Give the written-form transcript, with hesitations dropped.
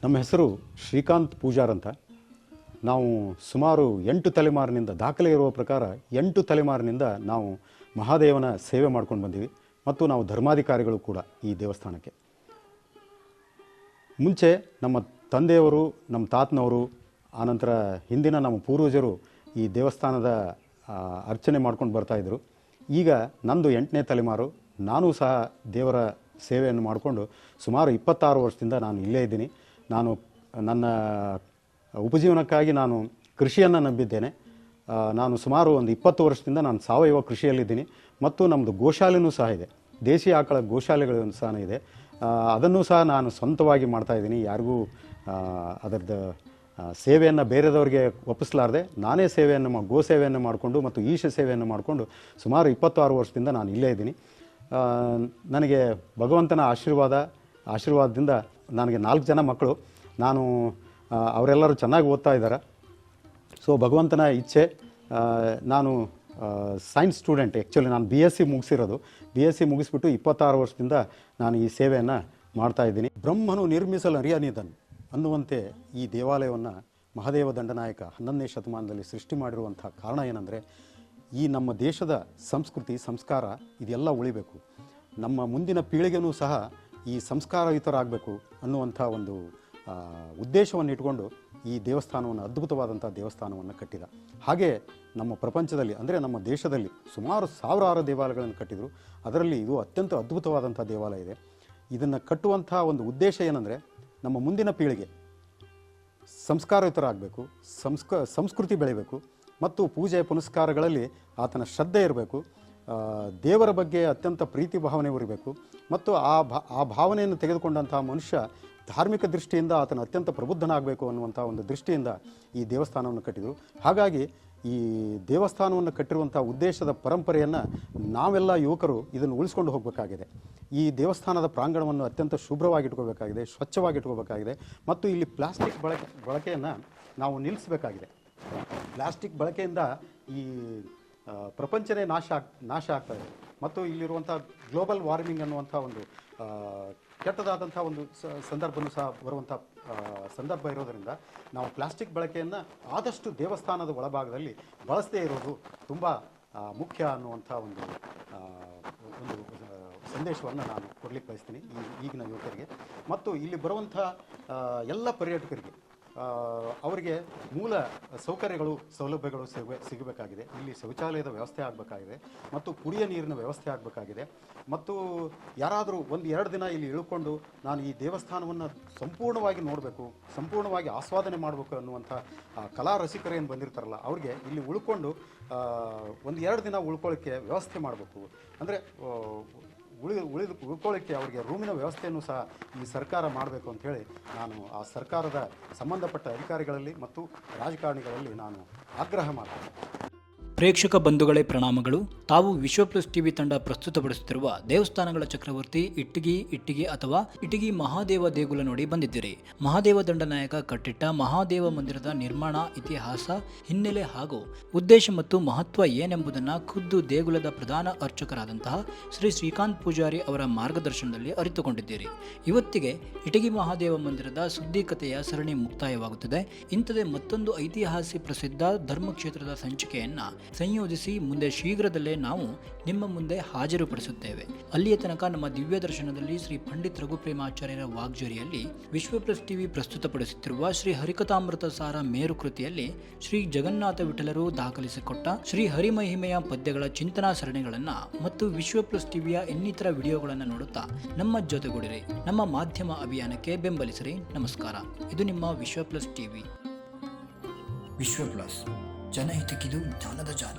ನಮ್ಮ ಹೆಸರು ಶ್ರೀಕಾಂತ್ ಪೂಜಾರ್ ಅಂತ. ನಾವು ಸುಮಾರು 8 ತಲೆಮಾರಿನಿಂದ, ದಾಖಲೆ ಇರುವ ಪ್ರಕಾರ 8 ತಲೆಮಾರಿನಿಂದ ನಾವು ಮಹಾದೇವನ ಸೇವೆ ಮಾಡ್ಕೊಂಡು ಬಂದೀವಿ ಮತ್ತು ನಾವು ಧರ್ಮಾಧಿಕಾರಿಗಳು ಕೂಡ ಈ ದೇವಸ್ಥಾನಕ್ಕೆ. ಮುಂಚೆ ನಮ್ಮ ತಂದೆಯವರು, ನಮ್ಮ ತಾತನವರು, ಆನಂತರ ಹಿಂದಿನ ನಮ್ಮ ಪೂರ್ವಜರು ಈ ದೇವಸ್ಥಾನದ ಅರ್ಚನೆ ಮಾಡ್ಕೊಂಡು ಬರ್ತಾಯಿದ್ರು. ಈಗ ನಂದು 8ನೇ ತಲೆಮಾರು. ನಾನು ಸಹ ದೇವರ ಸೇವೆಯನ್ನು ಮಾಡಿಕೊಂಡು ಸುಮಾರು 26 ವರ್ಷದಿಂದ ನಾನು ಇಲ್ಲೇ ಇದ್ದೀನಿ. ನಾನು ನನ್ನ ಉಪಜೀವನಕ್ಕಾಗಿ ನಾನು ಕೃಷಿಯನ್ನು ನಂಬಿದ್ದೇನೆ. ನಾನು ಸುಮಾರು ಒಂದು 20 ವರ್ಷದಿಂದ ನಾನು ಸಾವಯವ ಕೃಷಿಯಲ್ಲಿದ್ದೀನಿ ಮತ್ತು ನಮ್ಮದು ಗೋಶಾಲೆನೂ ಸಹ ಇದೆ. ದೇಶಿ ಆಕಳ ಗೋಶಾಲೆಗಳು ಸಹ ಇದೆ. ಅದನ್ನು ಸಹ ನಾನು ಸ್ವಂತವಾಗಿ ಮಾಡ್ತಾಯಿದ್ದೀನಿ. ಯಾರಿಗೂ ಅದರದ್ದು ಸೇವೆಯನ್ನು ಬೇರೆದವರಿಗೆ ಒಪ್ಪಿಸಲಾರದೆ ನಾನೇ ಗೋ ಸೇವೆಯನ್ನು ಮಾಡಿಕೊಂಡು ಮತ್ತು ಈಶ ಸೇವೆಯನ್ನು ಮಾಡಿಕೊಂಡು ಸುಮಾರು 26 ವರ್ಷದಿಂದ ನಾನು ಇಲ್ಲೇ ಇದ್ದೀನಿ. ನನಗೆ ಭಗವಂತನ ಆಶೀರ್ವಾದದಿಂದ ನನಗೆ 4 ಜನ ಮಕ್ಕಳು. ಅವರೆಲ್ಲರೂ ಚೆನ್ನಾಗಿ ಓದ್ತಾ ಇದ್ದಾರೆ. ಸೊ ಭಗವಂತನ ಇಚ್ಛೆ, ನಾನು ಸೈನ್ಸ್ ಸ್ಟೂಡೆಂಟ್. ಆ್ಯಕ್ಚುಲಿ ನಾನು BSc ಮುಗಿಸಿರೋದು. BSc ಮುಗಿಸ್ಬಿಟ್ಟು 26 ವರ್ಷದಿಂದ ನಾನು ಈ ಸೇವೆಯನ್ನು ಮಾಡ್ತಾಯಿದ್ದೀನಿ. ಬ್ರಹ್ಮನು ನಿರ್ಮಿಸಲು ಅರಿಯನಿದನು ಅನ್ನುವಂತೆ ಈ ದೇವಾಲಯವನ್ನು ಮಹಾದೇವ ದಂಡನಾಯಕ 11ನೇ ಶತಮಾನದಲ್ಲಿ ಸೃಷ್ಟಿ ಮಾಡಿರುವಂಥ ಕಾರಣ ಏನಂದರೆ, ಈ ನಮ್ಮ ದೇಶದ ಸಂಸ್ಕೃತಿ, ಸಂಸ್ಕಾರ ಇದೆಲ್ಲ ಉಳಿಬೇಕು, ನಮ್ಮ ಮುಂದಿನ ಪೀಳಿಗೆನೂ ಸಹ ಈ ಸಂಸ್ಕಾರಯುತರಾಗಬೇಕು ಅನ್ನುವಂಥ ಒಂದು ಉದ್ದೇಶವನ್ನು ಇಟ್ಕೊಂಡು ಈ ದೇವಸ್ಥಾನವನ್ನು, ಅದ್ಭುತವಾದಂಥ ದೇವಸ್ಥಾನವನ್ನು ಕಟ್ಟಿದ. ಹಾಗೆ ನಮ್ಮ ಪ್ರಪಂಚದಲ್ಲಿ, ಅಂದರೆ ನಮ್ಮ ದೇಶದಲ್ಲಿ ಸುಮಾರು 1000 ದೇವಾಲಯಗಳನ್ನು ಕಟ್ಟಿದರು. ಅದರಲ್ಲಿ ಇದು ಅತ್ಯಂತ ಅದ್ಭುತವಾದಂಥ ದೇವಾಲಯ ಇದೆ. ಇದನ್ನು ಕಟ್ಟುವಂಥ ಒಂದು ಉದ್ದೇಶ ಏನಂದರೆ, ನಮ್ಮ ಮುಂದಿನ ಪೀಳಿಗೆ ಸಂಸ್ಕಾರಯುತರಾಗಬೇಕು, ಸಂಸ್ಕೃತಿ ಬೆಳಿಬೇಕು ಮತ್ತು ಪೂಜೆ ಪುನಸ್ಕಾರಗಳಲ್ಲಿ ಆತನ ಶ್ರದ್ಧೆ ಇರಬೇಕು, ದೇವರ ಬಗ್ಗೆ ಅತ್ಯಂತ ಪ್ರೀತಿ ಭಾವನೆ ಇರಬೇಕು ಮತ್ತು ಆ ಭಾವನೆಯನ್ನು ತೆಗೆದುಕೊಂಡಂಥ ಮನುಷ್ಯ ಧಾರ್ಮಿಕ ದೃಷ್ಟಿಯಿಂದ ಆತನ ಅತ್ಯಂತ ಪ್ರಬುದ್ಧನಾಗಬೇಕು ಅನ್ನುವಂಥ ಒಂದು ದೃಷ್ಟಿಯಿಂದ ಈ ದೇವಸ್ಥಾನವನ್ನು ಕಟ್ಟಿದರು. ಹಾಗಾಗಿ ಈ ದೇವಸ್ಥಾನವನ್ನು ಕಟ್ಟಿರುವಂಥ ಉದ್ದೇಶದ ಪರಂಪರೆಯನ್ನು ನಾವೆಲ್ಲ ಯುವಕರು ಇದನ್ನು ಉಳಿಸ್ಕೊಂಡು ಹೋಗಬೇಕಾಗಿದೆ. ಈ ದೇವಸ್ಥಾನದ ಪ್ರಾಂಗಣವನ್ನು ಅತ್ಯಂತ ಶುಭ್ರವಾಗಿಟ್ಕೋಬೇಕಾಗಿದೆ, ಸ್ವಚ್ಛವಾಗಿಟ್ಕೋಬೇಕಾಗಿದೆ ಮತ್ತು ಇಲ್ಲಿ ಪ್ಲಾಸ್ಟಿಕ್ ಬಳಕೆಯನ್ನು ನಾವು ನಿಲ್ಲಿಸಬೇಕಾಗಿದೆ. ಪ್ಲಾಸ್ಟಿಕ್ ಬಳಕೆಯಿಂದ ಈ ಪ್ರಪಂಚನೇ ನಾಶ ಆಗ್ತಾ ಇದೆ ಮತ್ತು ಇಲ್ಲಿರುವಂಥ ಗ್ಲೋಬಲ್ ವಾರ್ಮಿಂಗ್ ಅನ್ನುವಂಥ ಒಂದು ಕೆಟ್ಟದಾದಂಥ ಒಂದು ಸಂದರ್ಭನೂ ಸಹ ಬರುವಂಥ ಸಂದರ್ಭ ಇರೋದರಿಂದ ನಾವು ಪ್ಲಾಸ್ಟಿಕ್ ಬಳಕೆಯನ್ನು ಆದಷ್ಟು ದೇವಸ್ಥಾನದ ಒಳಭಾಗದಲ್ಲಿ ಬಳಸದೇ ಇರೋದು ತುಂಬ ಮುಖ್ಯ ಅನ್ನುವಂಥ ಒಂದು ಸಂದೇಶವನ್ನು ನಾನು ಕೊಡಲಿಕ್ಕೆ ಬಯಸ್ತೀನಿ ಈಗಿನ ಯುವಕರಿಗೆ ಮತ್ತು ಇಲ್ಲಿ ಬರುವಂಥ ಎಲ್ಲ ಪರ್ಯಟಕರಿಗೆ. ಅವರಿಗೆ ಮೂಲ ಸೌಕರ್ಯಗಳು, ಸೌಲಭ್ಯಗಳು ಸಿಗಬೇಕಾಗಿದೆ. ಇಲ್ಲಿ ಶೌಚಾಲಯದ ವ್ಯವಸ್ಥೆ ಆಗಬೇಕಾಗಿದೆ ಮತ್ತು ಕುಡಿಯ ನೀರಿನ ವ್ಯವಸ್ಥೆ ಆಗಬೇಕಾಗಿದೆ ಮತ್ತು ಯಾರಾದರೂ 1-2 ದಿನ ಇಲ್ಲಿ ಇಳ್ಕೊಂಡು ನಾನು ಈ ದೇವಸ್ಥಾನವನ್ನು ಸಂಪೂರ್ಣವಾಗಿ ನೋಡಬೇಕು, ಸಂಪೂರ್ಣವಾಗಿ ಆಸ್ವಾದನೆ ಮಾಡಬೇಕು ಅನ್ನುವಂಥ ಕಲಾ ರಸಿಕರು ಏನು ಬಂದಿರ್ತಾರಲ್ಲ, ಅವ್ರಿಗೆ ಇಲ್ಲಿ ಉಳ್ಕೊಂಡು 1-2 ದಿನ ಉಳ್ಕೊಳ್ಳೋಕ್ಕೆ ವ್ಯವಸ್ಥೆ ಮಾಡಬೇಕು. ಅಂದರೆ ಉಳ್ಕೊಳ್ಳೋಕ್ಕೆ ಅವರಿಗೆ ರೂಮಿನ ವ್ಯವಸ್ಥೆಯನ್ನು ಸಹ ಈ ಸರ್ಕಾರ ಮಾಡಬೇಕು ಅಂಥೇಳಿ ನಾನು ಆ ಸರ್ಕಾರದ ಸಂಬಂಧಪಟ್ಟ ಅಧಿಕಾರಿಗಳಲ್ಲಿ ಮತ್ತು ರಾಜಕಾರಣಿಗಳಲ್ಲಿ ನಾನು ಆಗ್ರಹ ಮಾಡ್ತೇನೆ. ಪ್ರೇಕ್ಷಕ ಬಂಧುಗಳೇ ಪ್ರಣಾಮಗಳು. ತಾವು ವಿಶ್ವ ಪ್ಲಸ್ ಟಿವಿ ತಂಡ ಪ್ರಸ್ತುತಪಡಿಸುತ್ತಿರುವ ದೇವಸ್ಥಾನಗಳ ಚಕ್ರವರ್ತಿ ಇಟ್ಟಿಗಿ ಅಥವಾ ಇಟಗಿ ಮಹಾದೇವ ದೇಗುಲ ನೋಡಿ ಬಂದಿದ್ದೀರಿ. ಮಹಾದೇವ ದಂಡನಾಯಕ ಕಟ್ಟಿಟ್ಟ ಮಹಾದೇವ ಮಂದಿರದ ನಿರ್ಮಾಣ, ಇತಿಹಾಸ, ಹಿನ್ನೆಲೆ ಹಾಗೂ ಉದ್ದೇಶ ಮತ್ತು ಮಹತ್ವ ಏನೆಂಬುದನ್ನು ಖುದ್ದು ದೇಗುಲದ ಪ್ರಧಾನ ಅರ್ಚಕರಾದಂತಹ ಶ್ರೀ ಶ್ರೀಕಾಂತ್ ಪೂಜಾರಿ ಅವರ ಮಾರ್ಗದರ್ಶನದಲ್ಲಿ ಅರಿತುಕೊಂಡಿದ್ದೀರಿ. ಇವತ್ತಿಗೆ ಇಟಗಿ ಮಹಾದೇವ ಮಂದಿರದ ಸುದ್ದಿ ಕಥೆಯ ಸರಣಿ ಮುಕ್ತಾಯವಾಗುತ್ತದೆ. ಇಂಥದೇ ಮತ್ತೊಂದು ಐತಿಹಾಸಿಕ ಪ್ರಸಿದ್ಧ ಧರ್ಮಕ್ಷೇತ್ರದ ಸಂಚಿಕೆಯನ್ನು ಸಂಯೋಜಿಸಿ ಮುಂದೆ ಶೀಘ್ರದಲ್ಲೇ ನಾವು ನಿಮ್ಮ ಮುಂದೆ ಹಾಜರುಪಡಿಸುತ್ತೇವೆ. ಅಲ್ಲಿಯ ತನಕ ನಮ್ಮ ದಿವ್ಯ ದರ್ಶನದಲ್ಲಿ ಶ್ರೀ ಪಂಡಿತ್ ರಘುಪ್ರೇಮಾಚಾರ್ಯರ ವಾಗ್ಜರಿಯಲ್ಲಿ ವಿಶ್ವ ಪ್ಲಸ್ ಟಿವಿ ಪ್ರಸ್ತುತಪಡಿಸುತ್ತಿರುವ ಶ್ರೀ ಹರಿಕಥಾಮೃತ ಸಾರ ಮೇರು ಕೃತಿಯಲ್ಲಿ ಶ್ರೀ ಜಗನ್ನಾಥ ವಿಠಲರು ದಾಖಲಿಸಿಕೊಟ್ಟ ಶ್ರೀ ಹರಿಮಹಿಮೆಯ ಪದ್ಯಗಳ ಚಿಂತನಾ ಸರಣಿಗಳನ್ನು ಮತ್ತು ವಿಶ್ವ ಪ್ಲಸ್ ಟಿವಿಯ ಇನ್ನಿತರ ವಿಡಿಯೋಗಳನ್ನು ನೋಡುತ್ತಾ ನಮ್ಮ ಜೊತೆಗೂಡಿರಿ. ನಮ್ಮ ಮಾಧ್ಯಮ ಅಭಿಯಾನಕ್ಕೆ ಬೆಂಬಲಿಸಿರಿ. ನಮಸ್ಕಾರ. ಇದು ನಿಮ್ಮ ವಿಶ್ವ ಪ್ಲಸ್ ಟಿವಿ. ವಿಶ್ವ ಪ್ಲಸ್, ಜನಹಿತಕ್ಕಿದು ಜ್ಞಾನದ ಜಾಲ.